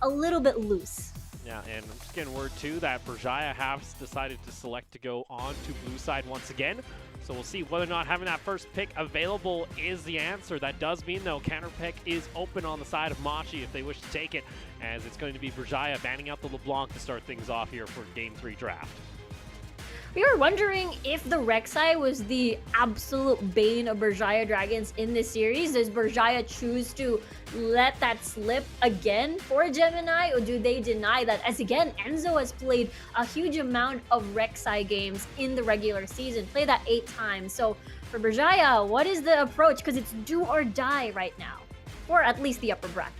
a little bit loose. Yeah, and I'm just getting word too that Berjaya has decided to select to go on to blue side once again. So we'll see whether or not having that first pick available is the answer. That does mean, though, counter pick is open on the side of Machi if they wish to take it, as it's going to be Berjaya banning out the LeBlanc to start things off here for Game 3 draft. We were wondering if the Rek'Sai was the absolute bane of Berjaya Dragons in this series. Does Berjaya choose to let that slip again for Gemini, or do they deny that? As again, Enzo has played a huge amount of Rek'Sai games in the regular season, played that 8 times. So for Berjaya, what is the approach? Because it's do or die right now, or at least the upper bracket.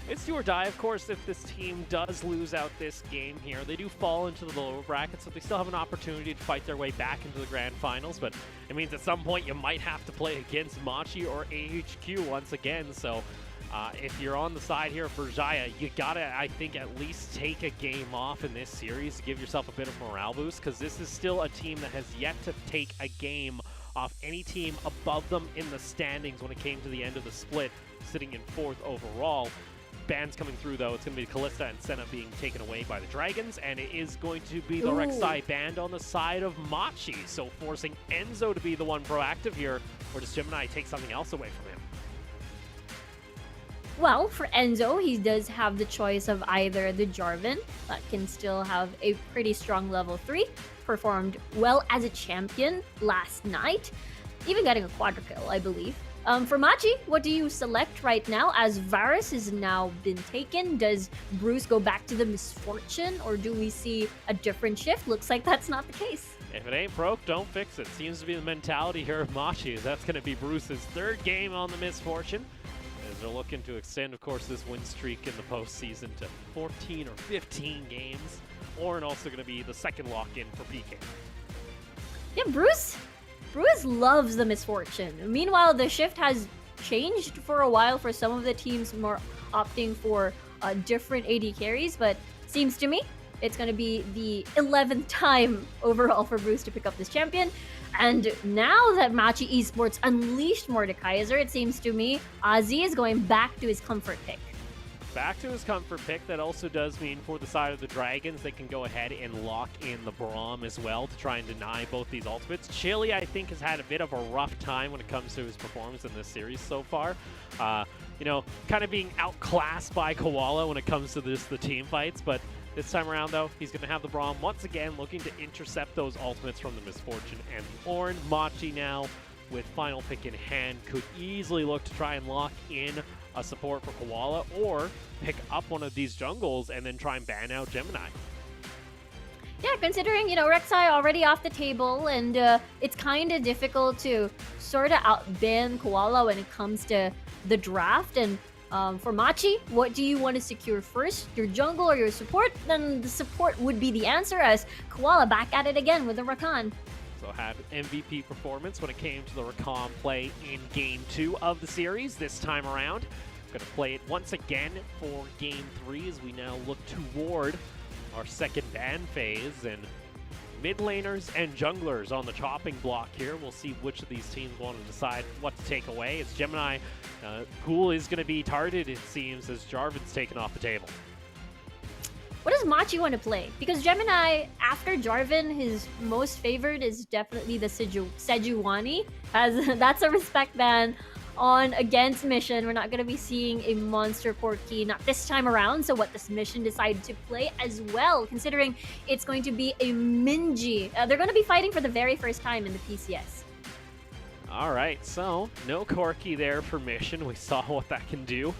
It's do or die, of course, if this team does lose out this game here. They do fall into the lower bracket, so they still have an opportunity to fight their way back into the grand finals, but it means at some point you might have to play against Machi or AHQ once again, so if you're on the side here of Berjaya, you gotta, I think, at least take a game off in this series to give yourself a bit of morale boost, because this is still a team that has yet to take a game off any team above them in the standings when it came to the end of the split, sitting in 4th overall. Bans coming through, though. It's going to be Kalista and Senna being taken away by the Dragons, and it is going to be the Rek'Sai band on the side of Machi, so forcing Enzo to be the one proactive here, or does Gemini take something else away from him? Well, for Enzo, he does have the choice of either the Jarvan, that can still have a pretty strong level 3, performed well as a champion last night, even getting a quadra kill, I believe. For Machi, what do you select right now, as Varus has now been taken? Does Bruce go back to the Misfortune, or do we see a different shift? Looks like that's not the case. If it ain't broke, don't fix it. Seems to be the mentality here of Machi, as that's going to be Bruce's 3rd game on the Misfortune, as they're looking to extend, of course, this win streak in the postseason to 14 or 15 games, or and also going to be the 2nd lock-in for PK. Yeah, Bruce loves the Misfortune. Meanwhile, the shift has changed for a while for some of the teams, more opting for different AD carries, but seems to me it's going to be the 11th time overall for Bruce to pick up this champion. And now that Machi Esports unleashed Mordekaiser, it seems to me Ozzy is going back to his comfort pick. Back to his comfort pick. That also does mean for the side of the Dragons, they can go ahead and lock in the Braum as well to try and deny both these ultimates. Chili, I think, has had a bit of a rough time when it comes to his performance in this series so far. You know, kind of being outclassed by Koala when it comes to the team fights, but this time around, though, he's going to have the Braum once again, looking to intercept those ultimates from the Misfortune and the Ornn. Machi now, with final pick in hand, could easily look to try and lock in a support for Koala, or pick up one of these jungles and then try and ban out Gemini. Yeah, considering, you know, Rek'Sai already off the table, and it's kind of difficult to sort of outban Koala when it comes to the draft. And for Machi, what do you want to secure first? Your jungle or your support? Then the support would be the answer, as Koala back at it again with the Rakan. So had MVP performance when it came to the Rakan play in Game 2 of the series this time around. Going to play it once again for Game 3 as we now look toward our 2nd ban phase. And mid laners and junglers on the chopping block here. We'll see which of these teams want to decide what to take away. It's Gemini. Pool is going to be targeted, it seems, as Jarvan's taken off the table. What does Machi want to play? Because Gemini, after Jarvan, his most favored is definitely the Sejuani, as that's a respect ban on against mission. We're not going to be seeing a monster Porky, not this time around. So what this mission decided to play as well, considering it's going to be a Minji. They're going to be fighting for the very first time in the PCS. All right, so no Corki there for mission. We saw what that can do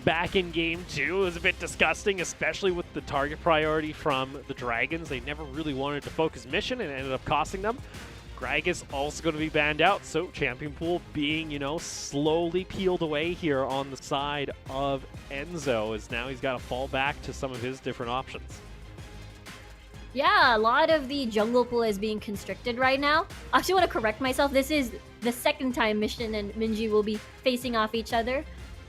back in Game 2. It was a bit disgusting, especially with the target priority from the Dragons. They never really wanted to focus mission, and it ended up costing them. Gragas also going to be banned out, so Champion Pool being, you know, slowly peeled away here on the side of Enzo, as now he's got to fall back to some of his different options. Yeah, a lot of the jungle pool is being constricted right now. I actually want to correct myself. This is the 2nd time Mission and Minji will be facing off each other,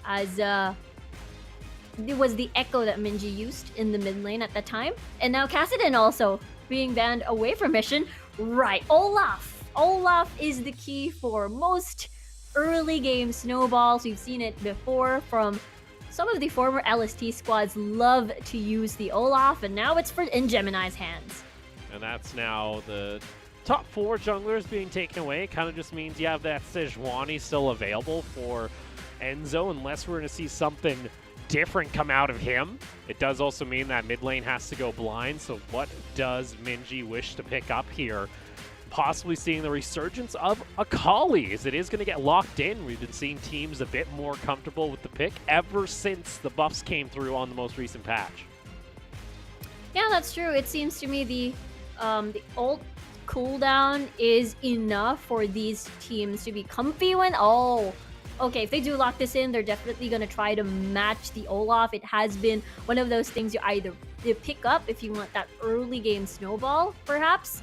as it was the Echo that Minji used in the mid lane at the time. And now Kassadin also being banned away from Mission. Right, Olaf. Olaf is the key for most early game snowballs. We've seen it before from some of the former LST squads love to use the Olaf, and now it's in Gemini's hands. And that's now the top 4 junglers being taken away. It kind of just means you have that Sejuani still available for Enzo, unless we're going to see something different come out of him. It does also mean that mid lane has to go blind, so what does Minji wish to pick up here? Possibly seeing the resurgence of Akali, as it is going to get locked in. We've been seeing teams a bit more comfortable with the pick ever since the buffs came through on the most recent patch. Yeah, that's true. It seems to me the ult cooldown is enough for these teams to be comfy when... Oh, okay, if they do lock this in, they're definitely going to try to match the Olaf. It has been one of those things you pick up if you want that early game snowball, perhaps.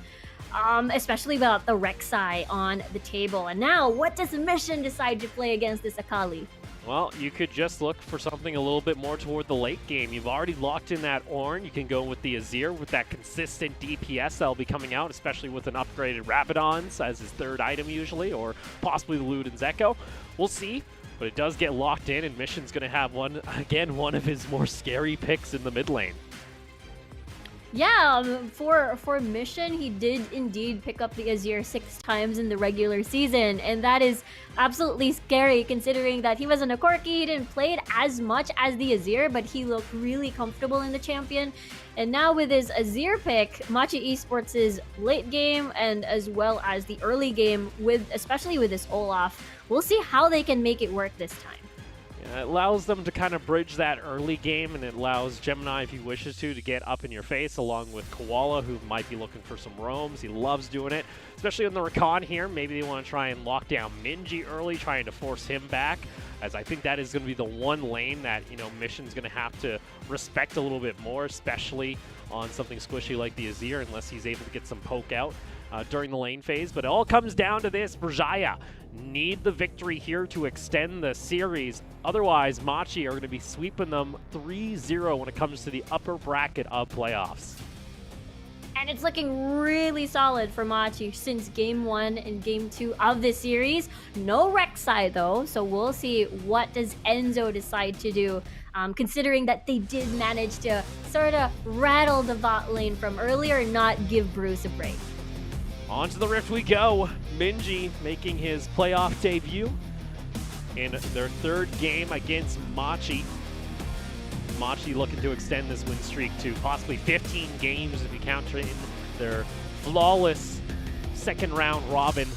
Especially without the Rek'Sai on the table. And now, what does Mission decide to play against this Akali? Well, you could just look for something a little bit more toward the late game. You've already locked in that Ornn. You can go with the Azir with that consistent DPS that'll be coming out, especially with an upgraded Rabadons as his 3rd item usually, or possibly the Luden's Echo. We'll see, but it does get locked in, and Mission's going to have one of his more scary picks in the mid lane. Yeah, for Mission, he did indeed pick up the Azir 6 times in the regular season, and that is absolutely scary considering that he wasn't a Corki, he didn't play it as much as the Azir, but he looked really comfortable in the champion. And now with his Azir pick, Machi Esports' late game and as well as the early game, especially with this Olaf, we'll see how they can make it work this time. It allows them to kind of bridge that early game, and it allows Gemini, if he wishes to get up in your face, along with Koala, who might be looking for some roams. He loves doing it, especially on the Rakan here. Maybe they want to try and lock down Minji early, trying to force him back, as I think that is going to be the one lane that, Mission's going to have to respect a little bit more, especially on something squishy like the Azir, unless he's able to get some poke out during the lane phase. But it all comes down to this. Berjaya need the victory here to extend the series. Otherwise, Machi are going to be sweeping them 3-0 when it comes to the upper bracket of playoffs. And it's looking really solid for Machi since Game 1 and Game 2 of this series. No Rek'Sai though, so we'll see what does Enzo decide to do, considering that they did manage to sort of rattle the bot lane from earlier and not give Bruce a break. On to the Rift we go. Minji making his playoff debut in their 3rd game against Machi. Machi looking to extend this win streak to possibly 15 games if you count in their flawless 2nd round robin.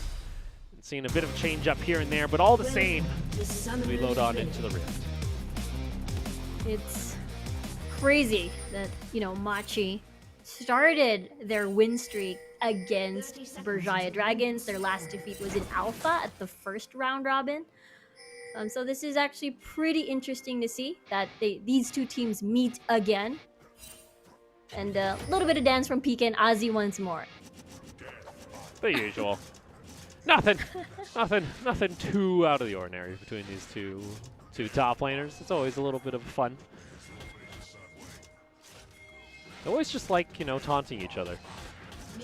And seeing a bit of a change up here and there, but all the same, we load on into the Rift. It's crazy that, Machi started their win streak against Berjaya Dragons. Their last defeat was in Alpha at the 1st round robin. So this is actually pretty interesting to see that these two teams meet again. And a little bit of dance from PK and Ozzy once more. The usual. Nothing too out of the ordinary between these two top laners. It's always a little bit of fun. They always just like, taunting each other.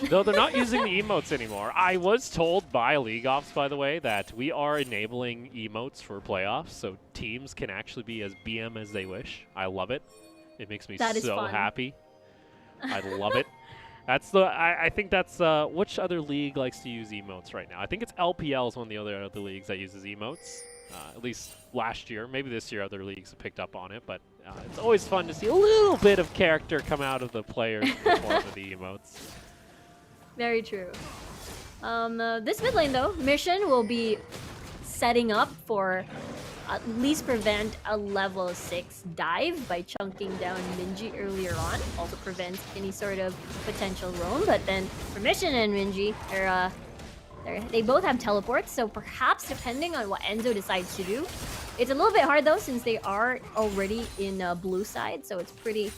Though they're not using the emotes anymore. I was told by League Ops, by the way, that we are enabling emotes for playoffs, so teams can actually be as BM as they wish. I love it. It makes me so happy. I love it. I think that's, which other league likes to use emotes right now? I think it's LPL is one of the other leagues that uses emotes. At least last year. Maybe this year other leagues have picked up on it, but it's always fun to see a little bit of character come out of the players in the form of the emotes. Very true. This mid lane, though, Mission will be setting up for at least prevent a level 6 dive by chunking down Minji earlier on. Also prevents any sort of potential roam. But then for Mission and Minji, they both have teleports, so perhaps depending on what Enzo decides to do. It's a little bit hard, though, since they are already in blue side, so it's pretty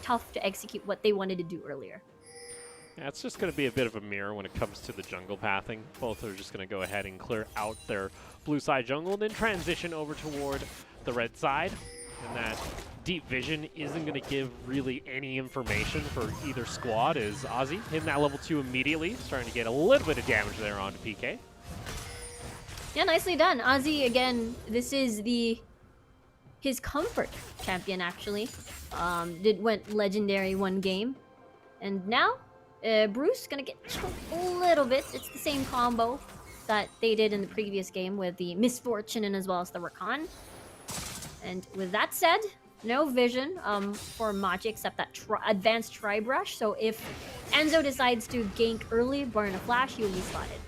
tough to execute what they wanted to do earlier. Yeah, it's just going to be a bit of a mirror when it comes to the jungle pathing. Both are just going to go ahead and clear out their blue side jungle, then transition over toward the red side. And that deep vision isn't going to give really any information for either squad, as Ozzy hitting that level 2 immediately, starting to get a little bit of damage there onto PK. Yeah, nicely done. Ozzy, again, this is his comfort champion, actually. Went legendary one game. And now, Bruce gonna get choked a little bit. It's the same combo that they did in the previous game with the Misfortune and as well as the Rakan. And with that said, no vision for Machi except that advanced Tri-Brush. So if Enzo decides to gank early, burn a flash, he will be spotted.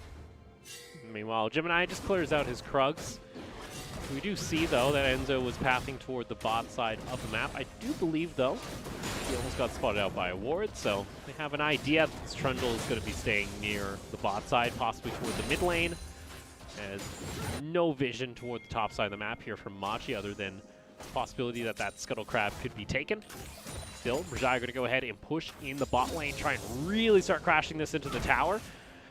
Meanwhile, Gemini just clears out his Krugs. We do see, though, that Enzo was pathing toward the bot side of the map. I do believe, though, he almost got spotted out by a ward, so they have an idea that this Trundle is going to be staying near the bot side, possibly toward the mid lane. As no vision toward the top side of the map here from Machi, other than the possibility that that Scuttle Crab could be taken. Still, Berjaya going to go ahead and push in the bot lane, try and really start crashing this into the tower.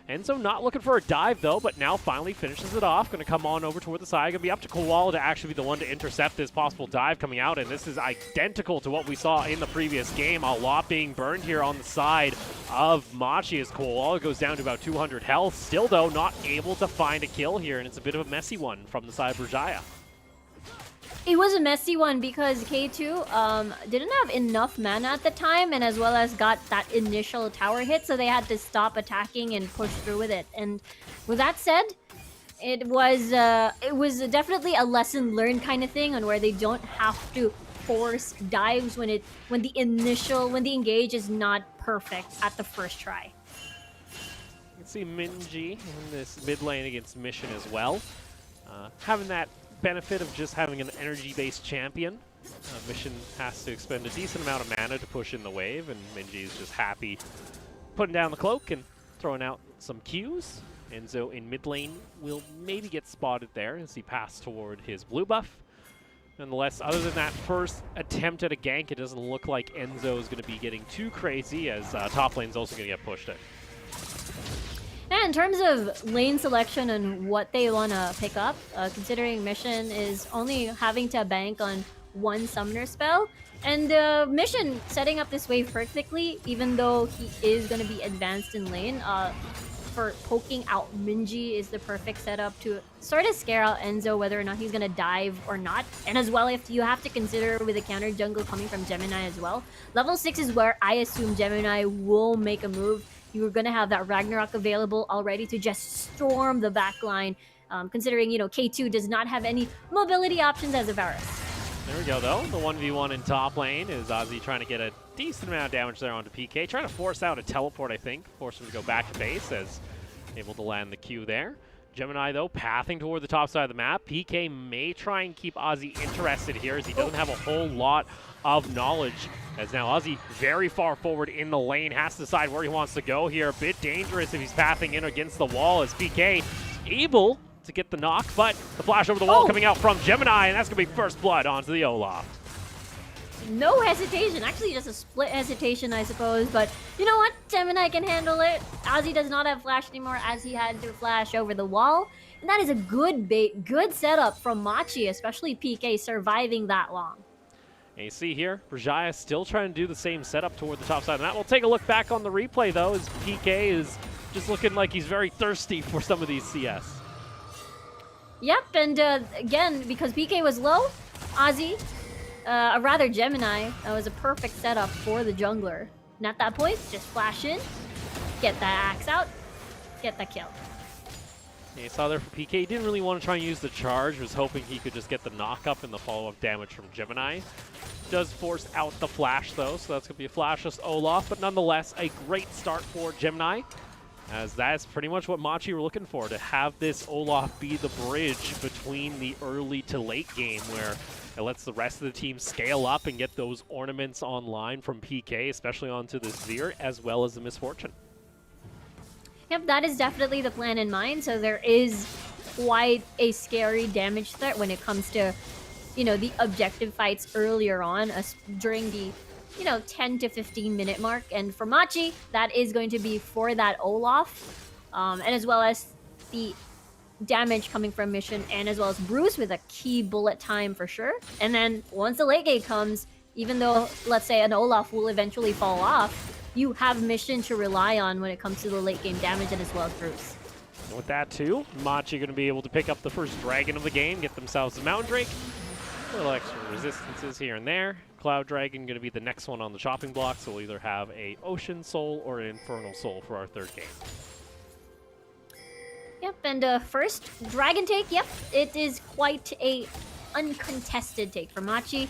Enzo not looking for a dive, though, but now finally finishes it off. Going to come on over toward the side. Going to be up to Koala to actually be the one to intercept this possible dive coming out, and this is identical to what we saw in the previous game. A lot being burned here on the side of Machi as Koala goes down to about 200 health. Still, though, not able to find a kill here, and it's a bit of a messy one from the side of Berjaya. It was a messy one because K2 didn't have enough mana at the time, and as well as got that initial tower hit, so they had to stop attacking and push through with it. And with that said, it was definitely a lesson learned kind of thing on where they don't have to force dives when the engage is not perfect at the first try. You can see Minji in this mid lane against Mission as well, having that benefit of just having an energy-based champion. Mission has to expend a decent amount of mana to push in the wave, and Minji is just happy putting down the cloak and throwing out some Qs. Enzo in mid lane will maybe get spotted there as he passes toward his blue buff. Nonetheless, other than that first attempt at a gank, it doesn't look like Enzo is going to be getting too crazy, as top lane's also going to get pushed in. Yeah, in terms of lane selection and what they want to pick up, considering Mission is only having to bank on one summoner spell, and Mission setting up this wave perfectly, even though he is going to be advanced in lane, for poking out Minji is the perfect setup to sort of scare out Enzo whether or not he's going to dive or not. And as well, if you have to consider with a counter jungle coming from Gemini as well, level 6 is where I assume Gemini will make a move. You're going to have that Ragnarok available already to just storm the backline, considering, you know, K2 does not have any mobility options as a Varus. There we go, though. The 1v1 in top lane is Ozzy trying to get a decent amount of damage there onto PK. Trying to force out a teleport, I think. Force him to go back to base as able to land the Q there. Gemini, though, pathing toward the top side of the map. PK may try and keep Ozzy interested here as he doesn't have a whole lot of knowledge. As now Ozzy very far forward in the lane, has to decide where he wants to go here. A bit dangerous if he's pathing in against the wall as PK able to get the knock, but the flash over the wall coming out from Gemini, and that's going to be first blood onto the Olaf. No hesitation. Actually, just a split hesitation, I suppose. But you know what? Gemini can handle it. Ozzy does not have flash anymore as he had to flash over the wall. And that is a good bait, good setup from Machi, especially PK surviving that long. And you see here, Berjaya still trying to do the same setup toward the top side of the map. We'll take a look back on the replay, though, as PK is just looking like he's very thirsty for some of these CS. Yep, and again, because PK was low, Ozzy, rather Gemini, that was a perfect setup for the jungler. And at that point, just flash in, get that axe out, get that kill. Yeah, you saw there for PK, he didn't really want to try and use the charge, was hoping he could just get the knock-up and the follow-up damage from Gemini. Does force out the flash, though, so that's going to be a flashless Olaf, but nonetheless, a great start for Gemini, as that's pretty much what Machi were looking for, to have this Olaf be the bridge between the early to late game, where it lets the rest of the team scale up and get those ornaments online from PK, especially onto the Zir, as well as the Misfortune. Yep, that is definitely the plan in mind. So there is quite a scary damage threat when it comes to, you know, the objective fights earlier on, during the, you know, 10 to 15 minute mark. And for Machi, that is going to be for that Olaf, and as well as the damage coming from Mission, and as well as Bruce with a key bullet time for sure. And then once the late game comes, even though, let's say, an Olaf will eventually fall off, you have Mission to rely on when it comes to the late game damage, and as well as Bruce. And with that too, Machi going to be able to pick up the first dragon of the game, get themselves a Mountain Drake, Little extra resistances here and there. Cloud Dragon going to be the next one on the chopping block, so we'll either have a Ocean Soul or an Infernal Soul for our third game. Yep, and first, Dragon take, yep, it is quite a uncontested take for Machi.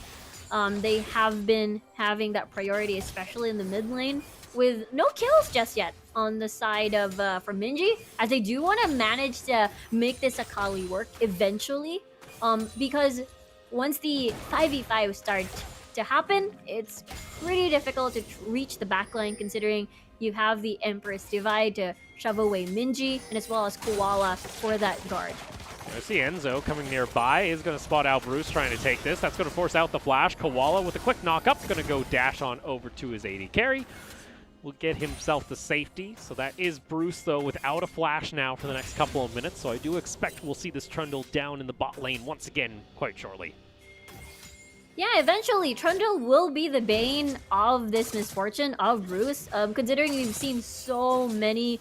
They have been having that priority, especially in the mid lane, with no kills just yet on the side of from Minji, as they do want to manage to make this Akali work eventually, because once the 5v5 start to happen, it's pretty difficult to reach the backline, considering you have the Empress Divide to shove away Minji, and as well as Koala for that guard. I see Enzo coming nearby, is going to spot out Bruce trying to take this. That's going to force out the flash. Koala with a quick knock-up, going to go dash on over to his AD carry. Will get himself the safety. So that is Bruce, though, without a flash now for the next couple of minutes. So I do expect we'll see this Trundle down in the bot lane once again quite shortly. Yeah, eventually, Trundle will be the bane of this misfortune of Bruce, considering we've seen so many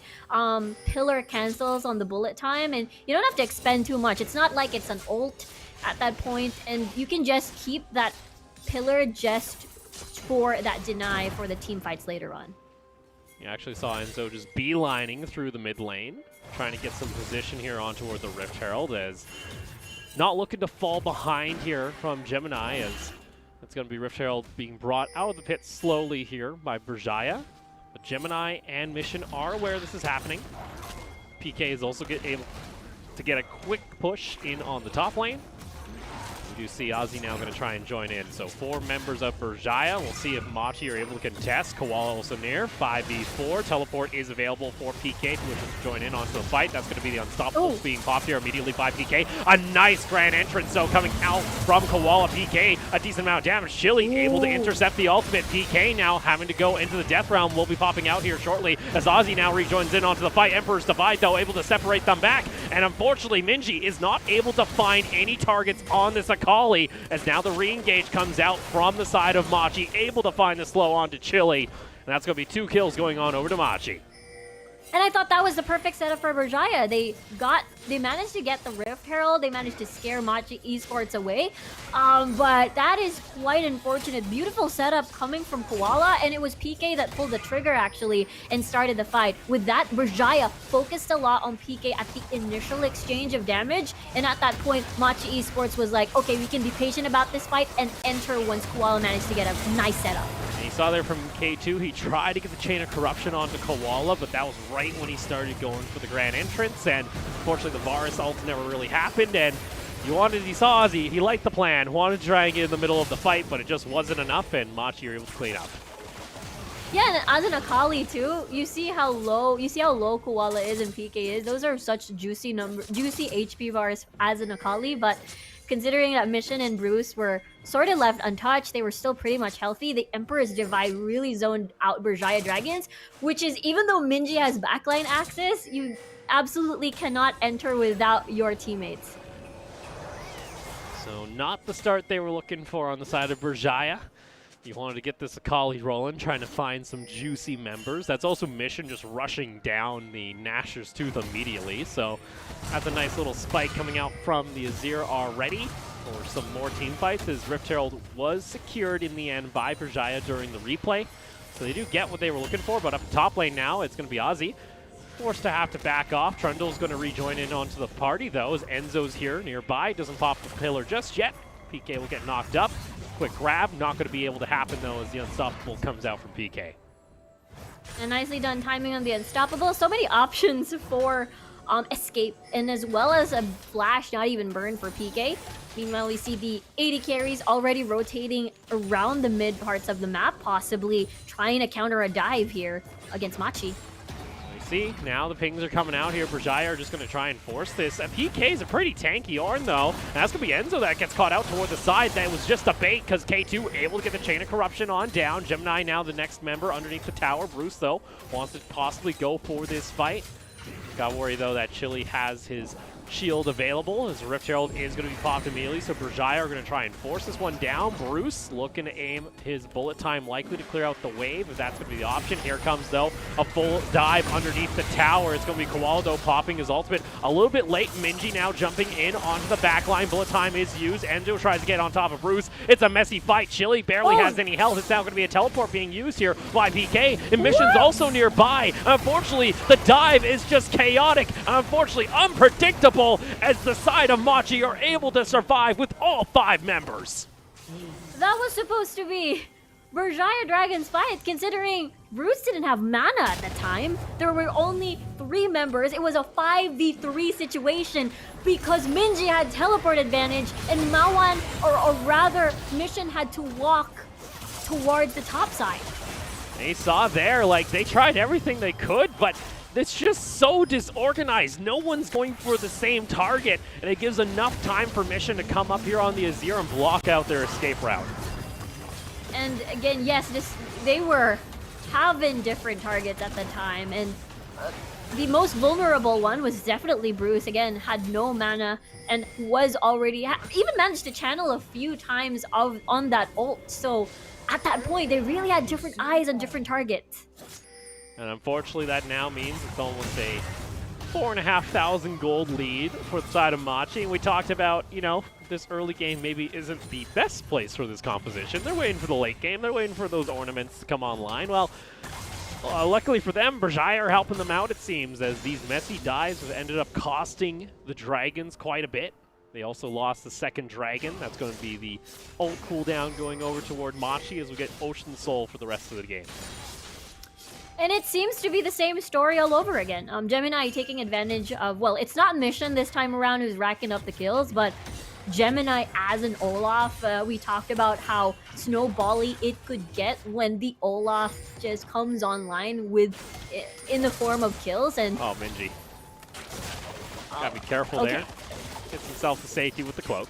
pillar cancels on the bullet time, and you don't have to expend too much. It's not like it's an ult at that point, and you can just keep that pillar just for that deny for the team fights later on. You actually saw Enzo just beelining through the mid lane, trying to get some position here on toward the Rift Herald, as not looking to fall behind here from Gemini, as it's going to be Rift Herald being brought out of the pit slowly here by Berjaya. But Gemini and Mission are aware this is happening. PK is also able to get a quick push in on the top lane. We do see Ozzy now going to try and join in. So 4 members of Berjaya. We'll see if Machi are able to contest. Koala also near. 5v4. Teleport is available for PK to join in onto the fight. That's going to be the Unstoppables being popped here immediately by PK. A nice grand entrance, though, coming out from Koala. PK, a decent amount of damage. Chili able to intercept the ultimate. PK now having to go into the death realm. Will be popping out here shortly as Ozzy now rejoins in onto the fight. Emperor's Divide, though, able to separate them back. And unfortunately, Minji is not able to find any targets on this Akali, as now the re-engage comes out from the side of Machi, able to find the slow onto Chili. And that's going to be 2 kills going on over to Machi. And I thought that was the perfect setup for Berjaya. They managed to get the Rift Herald. They managed to scare Machi Esports away. But that is quite unfortunate. Beautiful setup coming from Koala, and it was PK that pulled the trigger actually and started the fight. With that, Berjaya focused a lot on PK at the initial exchange of damage, and at that point, Machi Esports was like, okay, we can be patient about this fight and enter once Koala managed to get a nice setup. And you saw there from K2, he tried to get the Chain of Corruption onto Koala, but that was right when he started going for the grand entrance, and unfortunately the Varus ult never really happened, and he saw Ozzy, he liked the plan, wanted to try and get in the middle of the fight, but it just wasn't enough, and Machi were able to clean up. Yeah, and as an Akali too, you see how low Koala is and PK is. Those are such juicy HP bars as an Akali, but considering that Mission and Bruce were sort of left untouched, they were still pretty much healthy. The Emperor's Divide really zoned out Berjaya Dragons, which is, even though Minji has backline access, you absolutely cannot enter without your teammates. So not the start they were looking for on the side of Berjaya. You wanted to get this Akali rolling, trying to find some juicy members. That's also Mission just rushing down the Gnasher's Tooth immediately. So that's a nice little spike coming out from the Azir already for some more team fights, as Rift Herald was secured in the end by Berjaya during the replay. So they do get what they were looking for, but up top lane now, it's going to be Ozzy. Forced to have to back off. Trundle's going to rejoin in onto the party, though, as Enzo's here nearby. Doesn't pop the pillar just yet. PK will get knocked up. Quick grab. Not going to be able to happen, though, as the Unstoppable comes out from PK. And nicely done timing on the Unstoppable. So many options for escape, and as well as a flash not even burned for PK. Meanwhile, we see the AD carries already rotating around the mid parts of the map, possibly trying to counter a dive here against Machi. See, now the pings are coming out here. Berjaya are just going to try and force this. PK is a pretty tanky Ornn, though. And that's going to be Enzo that gets caught out toward the side. That was just a bait, because K2 able to get the Chain of Corruption on down. Gemini now the next member underneath the tower. Bruce, though, wants to possibly go for this fight. Got to worry, though, that Chili has his shield available as Rift Herald is going to be popped immediately, so Berjaya are going to try and force this one down. Bruce looking to aim his bullet time, likely to clear out the wave, if that's going to be the option. Here comes, though, a full dive underneath the tower. It's going to be Kowaldo popping his ultimate a little bit late. Minji now jumping in onto the back line. Bullet time is used. Enzo tries to get on top of Bruce. It's a messy fight. Chili barely has any health. It's now going to be a teleport being used here by PK. Emission's also nearby. Unfortunately, the dive is just chaotic. Unfortunately, unpredictable as the side of Machi are able to survive with all 5 members. That was supposed to be Berjaya Dragon's fight, considering Bruce didn't have mana at the time. There were only 3 members. It was a 5v3 situation because Minji had teleport advantage and Mawan, or rather Mission, had to walk towards the top side. They saw there, like, they tried everything they could, but it's just so disorganized. No one's going for the same target, and it gives enough time for Mission to come up here on the Azir and block out their escape route. And again, yes, they were having different targets at the time, and the most vulnerable one was definitely Bruce. Again, had no mana and was already even managed to channel a few times on that ult. So at that point, they really had different eyes on different targets. And unfortunately, that now means it's almost a 4,500 gold lead for the side of Machi. And we talked about, you know, this early game maybe isn't the best place for this composition. They're waiting for the late game. They're waiting for those ornaments to come online. Well, luckily for them, Berjaya are helping them out, it seems, as these messy dives have ended up costing the Dragons quite a bit. They also lost the second dragon. That's going to be the ult cooldown going over toward Machi as we get Ocean Soul for the rest of the game. And it seems to be the same story all over again. Gemini taking advantage of, well, it's not Mission this time around who's racking up the kills, but Gemini as an Olaf. We talked about how snowbally it could get when the Olaf just comes online in the form of kills. And oh, Minji. Gotta be careful there. Gets himself to safety with the cloak.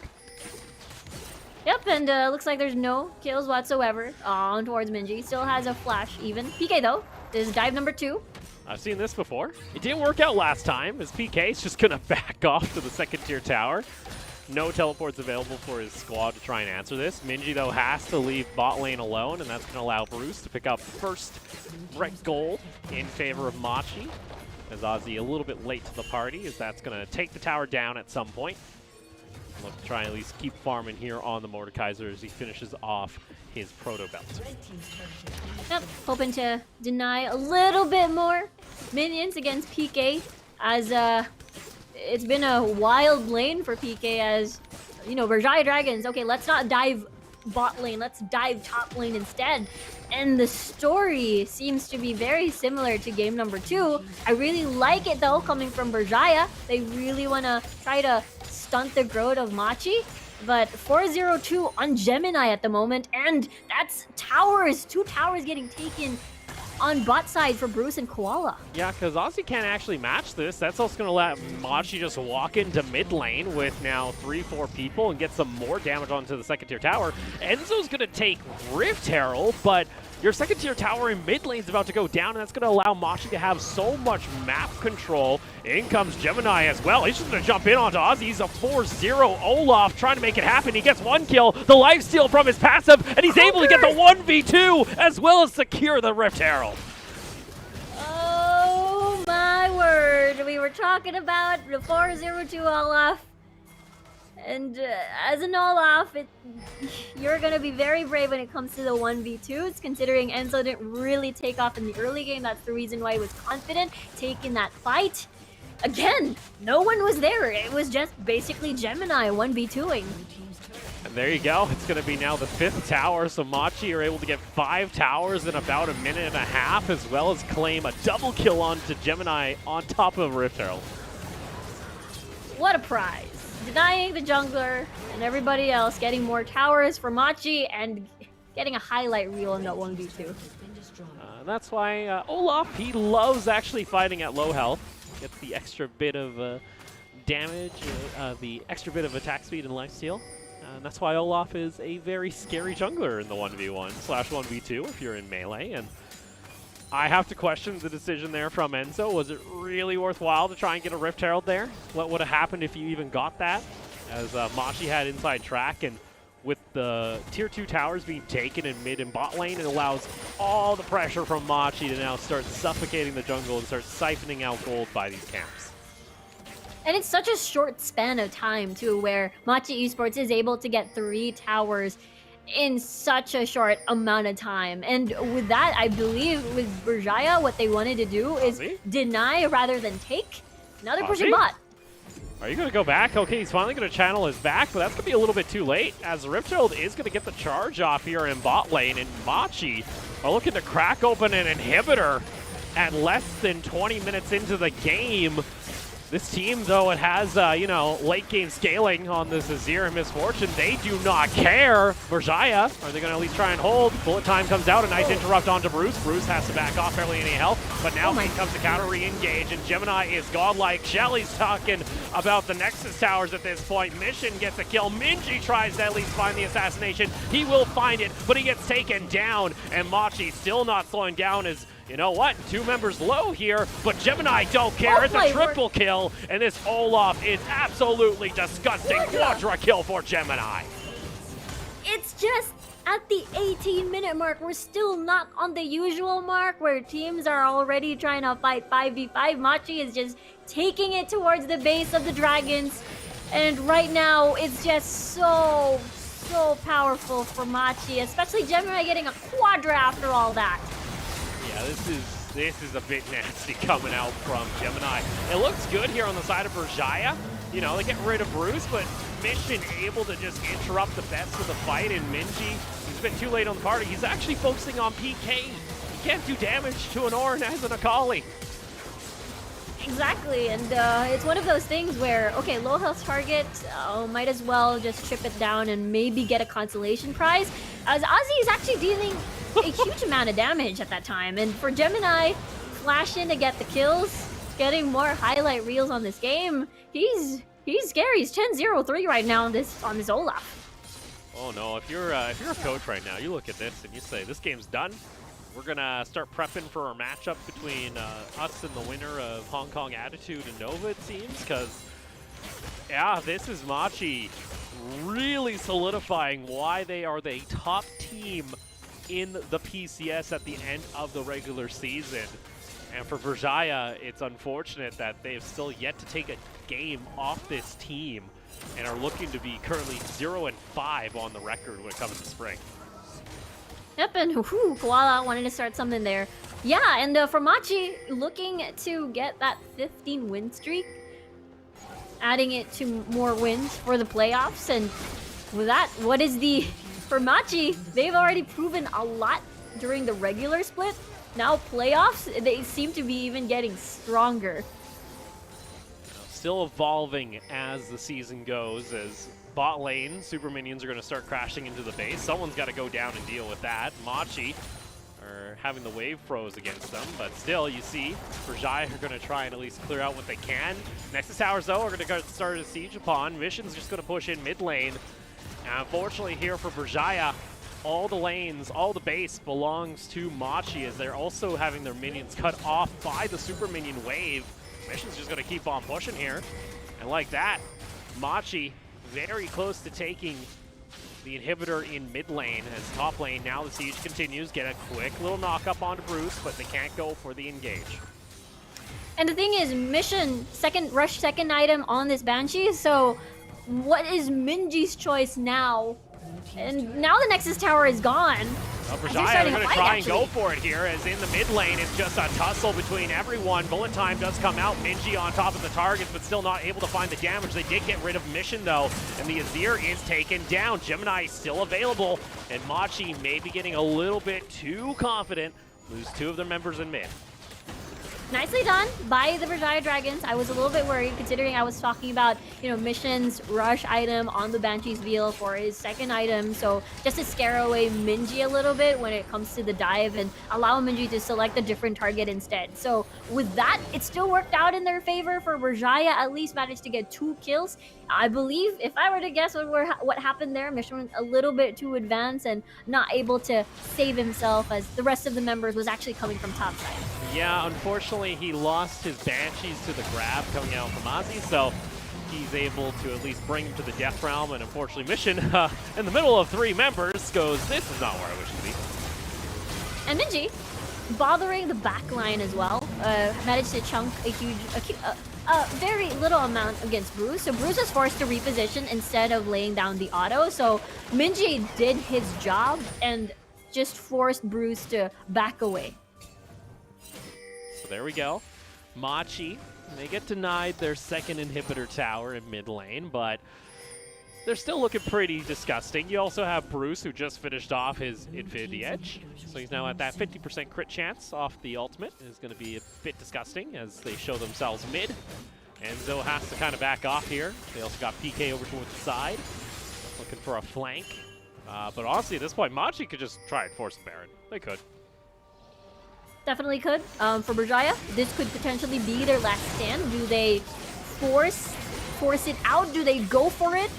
Yep, and looks like there's no kills whatsoever on towards Minji. Still has a flash even. PK though, this is dive number 2. I've seen this before. It didn't work out last time, as PK is just gonna back off to the second tier tower. No teleports available for his squad to try and answer this. Minji, though, has to leave bot lane alone, and that's going to allow Bruce to pick up first red gold in favor of Machi. As Ozzy a little bit late to the party, as that's going to take the tower down at some point. Look to try and at least keep farming here on the Mordekaiser as he finishes off his proto belt. Yep, hoping to deny a little bit more minions against PK, as it's been a wild lane for PK, as, you know, Berjaya Dragons, okay, let's not dive bot lane, let's dive top lane instead. And the story seems to be very similar to game number 2. I really like it though, coming from Berjaya. They really want to try to stunt the growth of Machi. But 4-0-2 on Gemini at the moment, and that's towers, 2 towers getting taken on bot side for Bruce and Koala. Yeah, because Ozzy can't actually match this. That's also going to let Machi just walk into mid lane with now 3-4 people and get some more damage onto the second tier tower. Enzo's going to take Rift Herald, but your second tier tower in mid lane is about to go down, and that's going to allow Machi to have so much map control. In comes Gemini as well. He's just going to jump in onto Ozzy. He's a 4-0 Olaf trying to make it happen. He gets 1 kill, the lifesteal from his passive, and he's able to get the 1v2 as well as secure the Rift Herald. Oh my word. We were talking about the 4-0-2 Olaf. And as an Olaf, you're going to be very brave when it comes to the 1v2s, considering Enzo didn't really take off in the early game. That's the reason why he was confident taking that fight. Again, no one was there. It was just basically Gemini 1v2ing. And there you go. It's going to be now the 5th tower, so Machi are able to get 5 towers in about a minute and a half, as well as claim a double kill onto Gemini on top of Rift Herald. What a prize. Denying the jungler and everybody else, getting more towers for Machi and getting a highlight reel in that 1v2. That's why Olaf, he loves actually fighting at low health. Gets the extra bit of damage, the extra bit of attack speed and lifesteal. And that's why Olaf is a very scary jungler in the 1v1/1v2 if you're in melee. And I have to question the decision there from Enzo. Was it really worthwhile to try and get a Rift Herald there? What would have happened if you even got that? As Machi had inside track, and with the tier 2 towers being taken in mid and bot lane, it allows all the pressure from Machi to now start suffocating the jungle and start siphoning out gold by these camps. And it's such a short span of time, too, where Machi Esports is able to get 3 towers in such a short amount of time. And with that, I believe with Berjaya, what they wanted to do is deny rather than take. Now they're pushing bot. Are you going to go back? Okay, he's finally going to channel his back, but that's going to be a little bit too late, as the Rift Herald is going to get the charge off here in bot lane, and Machi are looking to crack open an inhibitor at less than 20 minutes into the game. This team, though, it has, you know, late game scaling on this Azir and Misfortune. They do not care. Berjaya, are they going to at least try and hold? Bullet time comes out, a nice interrupt onto Bruce. Bruce has to back off, barely any health. But now he comes to counter re-engage, and Gemini is godlike. Shelly's talking about the Nexus towers at this point. Mission gets a kill. Minji tries to at least find the assassination. He will find it, but he gets taken down. And Machi still not slowing down as, you know what, 2 members low here, but Gemini don't care. It's a triple kill, and this Olaf is absolutely disgusting. Quadra kill for Gemini. It's just at the 18-minute mark. We're still not on the usual mark where teams are already trying to fight 5v5. Machi is just taking it towards the base of the Dragons, and right now it's just so powerful for Machi, especially Gemini getting a Quadra after all that. Yeah, this is a bit nasty coming out from Gemini. It looks good here on the side of Berjaya. You know, they get rid of Bruce, but Mission able to just interrupt the best of the fight, and Minji, he's been too late on the party. He's actually focusing on PK. He can't do damage to an Orin as an Akali. Exactly, and it's one of those things where, okay, low health target, might as well just chip it down and maybe get a consolation prize, as Ozzy is actually dealing a huge amount of damage at that time. And for Gemini, flash in to get the kills, getting more highlight reels on this game, he's scary. He's 10-0-3 right now on this Olaf. Oh no, if you're a coach right now, you look at this and you say, this game's done. We're gonna start prepping for our matchup between us and the winner of Hong Kong Attitude and Nova, it seems, because yeah, this is Machi really solidifying why they are the top team in the PCS at the end of the regular season. And for Berjaya, it's unfortunate that they have still yet to take a game off this team and are looking to be currently 0-5 on the record when it comes to spring. Yep, and Koala wanted to start something there. Yeah, and for Machi, looking to get that 15 win streak, adding it to more wins for the playoffs. And with that, what is the... For Machi, they've already proven a lot during the regular split. Now playoffs, they seem to be even getting stronger. Still evolving as the season goes, as bot lane, super minions are going to start crashing into the base. Someone's got to go down and deal with that. Machi are having the wave froze against them, but still, you see, Berjaya are going to try and at least clear out what they can. Nexus towers, though, are going to start a siege upon. Mission's just going to push in mid lane. And unfortunately here for Berjaya, all the lanes, all the base belongs to Machi, as they're also having their minions cut off by the super minion wave. Mission's just going to keep on pushing here. And like that, Machi very close to taking the inhibitor in mid lane, as top lane, now the siege continues. Get a quick little knock up onto Bruce, but they can't go for the engage. And the thing is, Mission, second item on this Banshee, so what is Minji's choice now? And now the Nexus Tower is gone. Well, Berjaya are going to try and go for it here, as in the mid lane it's just a tussle between everyone. Bullet time does come out. Minji on top of the targets, but still not able to find the damage. They did get rid of Mission, though, and the Azir is taken down. Gemini is still available, and Machi may be getting a little bit too confident. Lose 2 of their members in mid. Nicely done by the Berjaya Dragons. I was a little bit worried considering I was talking about, Mission's rush item on the Banshee's wheel for his second item. So just to scare away Minji a little bit when it comes to the dive and allow Minji to select a different target instead. So with that, it still worked out in their favor for Berjaya. At least managed to get 2 kills. I believe, if I were to guess what happened there, Mission went a little bit too advanced and not able to save himself as the rest of the members was actually coming from top side. Yeah, unfortunately, he lost his Banshees to the grab coming out from Ozzy, so he's able to at least bring him to the Death Realm, and unfortunately, Mission, in the middle of 3 members, goes, this is not where I wish to be. And Minji, bothering the back line as well, managed to chunk a very little amount against Bruce. So Bruce was forced to reposition instead of laying down the auto. So Minji did his job and just forced Bruce to back away. So there we go. Machi, they get denied their second inhibitor tower in mid lane, but they're still looking pretty disgusting. You also have Bruce, who just finished off his Infinity Edge. So he's now at that 50% crit chance off the ultimate. It's going to be a bit disgusting as they show themselves mid. Enzo has to kind of back off here. They also got PK over towards the side, looking for a flank. But honestly, at this point, Machi could just try and force the Baron. They could. Definitely could. For Berjaya, this could potentially be their last stand. Do they force it out? Do they go for it?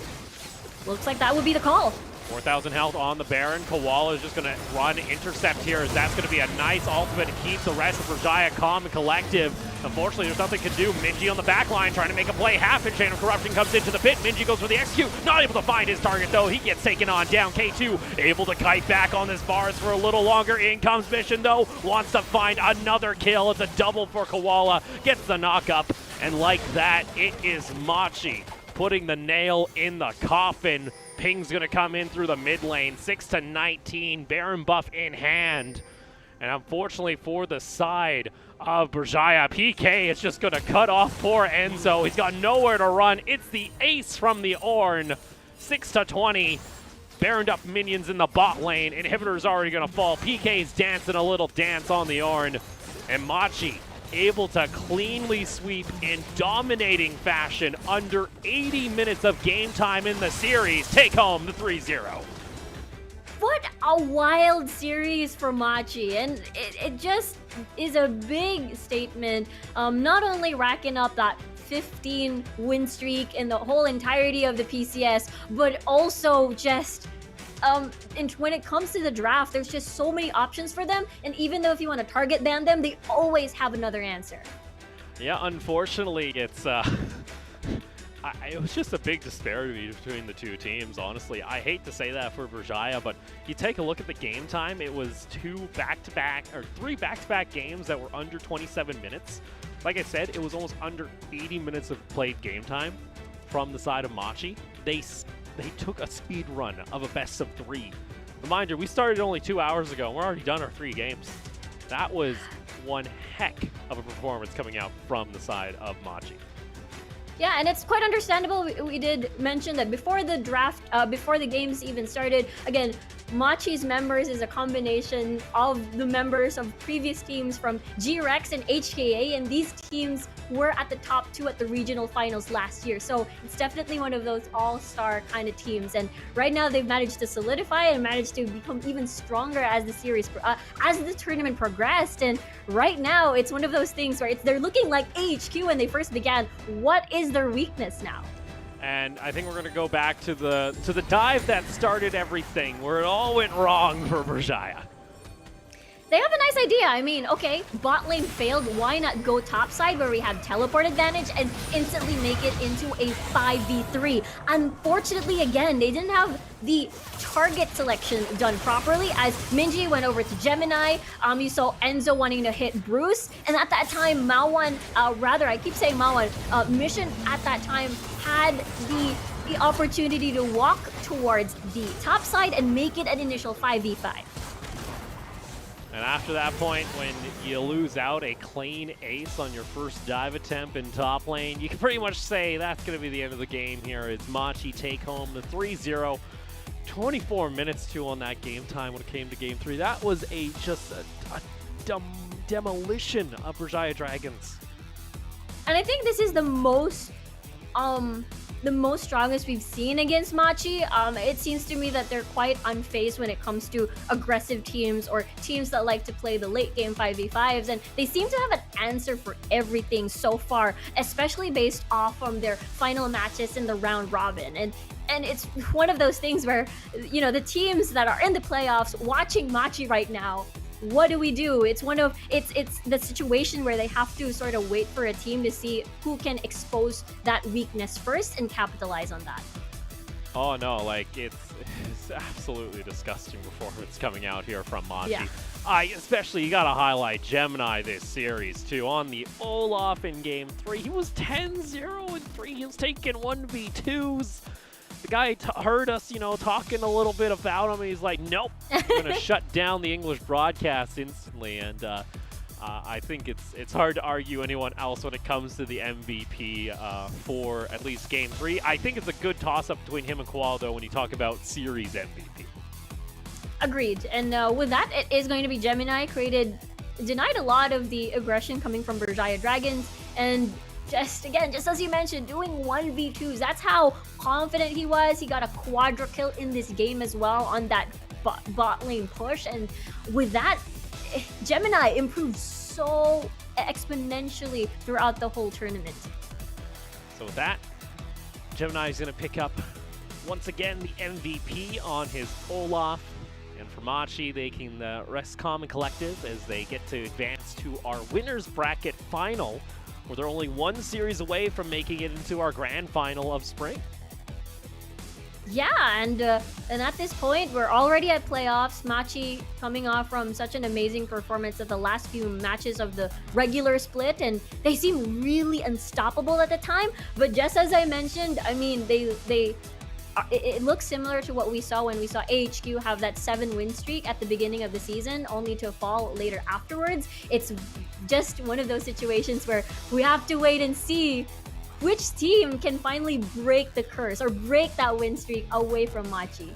Looks like that would be the call. 4,000 health on the Baron. Koala is just going to run intercept here, as that's going to be a nice ultimate to keep the rest of Berjaya calm and collective. Unfortunately, there's nothing to do. Minji on the back line trying to make a play happen. Chain of Corruption comes into the pit. Minji goes for the execute. Not able to find his target, though. He gets taken on down. K2 able to kite back on this bars for a little longer. In comes Mission, though. Wants to find another kill. It's a double for Koala. Gets the knock up. And like that, it is Machi putting the nail in the coffin. Ping's gonna come in through the mid lane, 6-19, Baron buff in hand. And unfortunately for the side of Berjaya, PK is just gonna cut off poor Enzo. He's got nowhere to run. It's the ace from the Ornn, 6-20. Baroned up minions in the bot lane. Inhibitor's already gonna fall. PK's dancing a little dance on the Ornn. And Machi able to cleanly sweep in dominating fashion under 80 minutes of game time in the series. Take home the 3-0. What a wild series for Machi, and it just is a big statement. Not only racking up that 15 win streak in the whole entirety of the PCS, but also just and when it comes to the draft, there's just so many options for them, and even though if you want to target ban them, they always have another answer. Yeah, unfortunately, it's it was just a big disparity between the two teams, honestly. I hate to say that for Berjaya, but you take a look at the game time, it was 3 back-to-back games that were under 27 minutes. Like I said, it was almost under 80 minutes of played game time from the side of Machi. They took a speed run of a best of 3. Reminder, we started only 2 hours ago, and we're already done our 3 games. That was one heck of a performance coming out from the side of Machi. Yeah, and it's quite understandable. We did mention that before the draft, before the games even started, again, Machi's members is a combination of the members of previous teams from G-Rex and HKA, and these teams were at the top 2 at the regional finals last year. So it's definitely one of those all-star kind of teams. And right now they've managed to solidify and managed to become even stronger as the series, as the tournament progressed. And right now it's one of those things where they're looking like AHQ when they first began. What is their weakness now? And I think we're going to go back to the dive that started everything, where it all went wrong for Berjaya. They have a nice idea. I mean, okay, bot lane failed. Why not go top side where we have teleport advantage and instantly make it into a 5v3? Unfortunately, again, they didn't have the target selection done properly as Minji went over to Gemini. You saw Enzo wanting to hit Bruce. And at that time, Mawan, I keep saying Mawan, Mission at that time had the opportunity to walk towards the top side and make it an initial 5v5. And after that point, when you lose out a clean ace on your first dive attempt in top lane, you can pretty much say that's going to be the end of the game here. It's Machi take home the 3-0. 24 minutes too on that game time when it came to game 3. That was just a demolition of Berjaya Dragons. And I think this is the most strongest we've seen against Machi. It seems to me that they're quite unfazed when it comes to aggressive teams or teams that like to play the late game 5v5s, and they seem to have an answer for everything so far, especially based off from their final matches in the round robin. And it's one of those things where, you know, the teams that are in the playoffs watching Machi right now, what do we do? It's the situation where they have to sort of wait for a team to see who can expose that weakness first and capitalize on that. Oh no, like it's absolutely disgusting performance coming out here from Machi. Yeah. Especially, you gotta highlight Gemini this series too. On the Olaf in game 3, he was 10-0-3. He was taking 1v2s. The guy heard us, you know, talking a little bit about him, and he's like, nope, I'm going to shut down the English broadcast instantly. And I think it's hard to argue anyone else when it comes to the MVP for at least Game 3. I think it's a good toss-up between him and Koal, though, when you talk about Series MVP. Agreed. And with that, it is going to be Gemini. Denied a lot of the aggression coming from Berjaya Dragons, and just as you mentioned, doing 1v2s. That's how confident he was. He got a quadra kill in this game as well on that bot lane push. And with that, Gemini improved so exponentially throughout the whole tournament. So with that, Gemini is going to pick up, once again, the MVP on his Olaf. And for Machi, they can rest calm and collective as they get to advance to our winners bracket final, where they're only one series away from making it into our grand final of spring. Yeah, and at this point, we're already at playoffs. Machi coming off from such an amazing performance at the last few matches of the regular split, and they seem really unstoppable at the time. But just as I mentioned, I mean, it looks similar to what we saw when we saw AHQ have that 7-win streak at the beginning of the season, only to fall later afterwards. It's just one of those situations where we have to wait and see which team can finally break the curse or break that win streak away from Machi.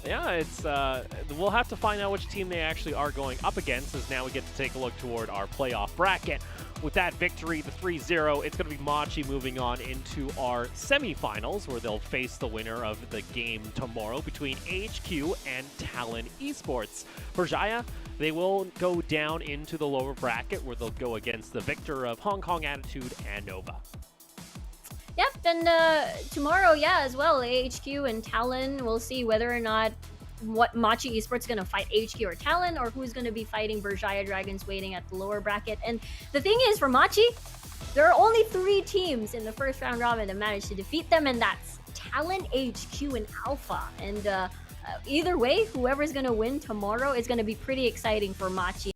Yeah, it's we'll have to find out which team they actually are going up against, as now we get to take a look toward our playoff bracket. With that victory, the 3-0, it's going to be Machi moving on into our semifinals, where they'll face the winner of the game tomorrow between AHQ and Talon Esports. Berjaya, they will go down into the lower bracket, where they'll go against the victor of Hong Kong Attitude and Nova. Yep, and tomorrow, yeah, as well, AHQ and Talon. We'll see whether or not what Machi Esports going to fight AHQ or Talon, or who's going to be fighting Berjaya Dragons waiting at the lower bracket. And the thing is, for Machi, there are only 3 teams in the first round robin that managed to defeat them, and that's Talon, HQ, and Alpha. And either way, whoever's going to win tomorrow is going to be pretty exciting for Machi.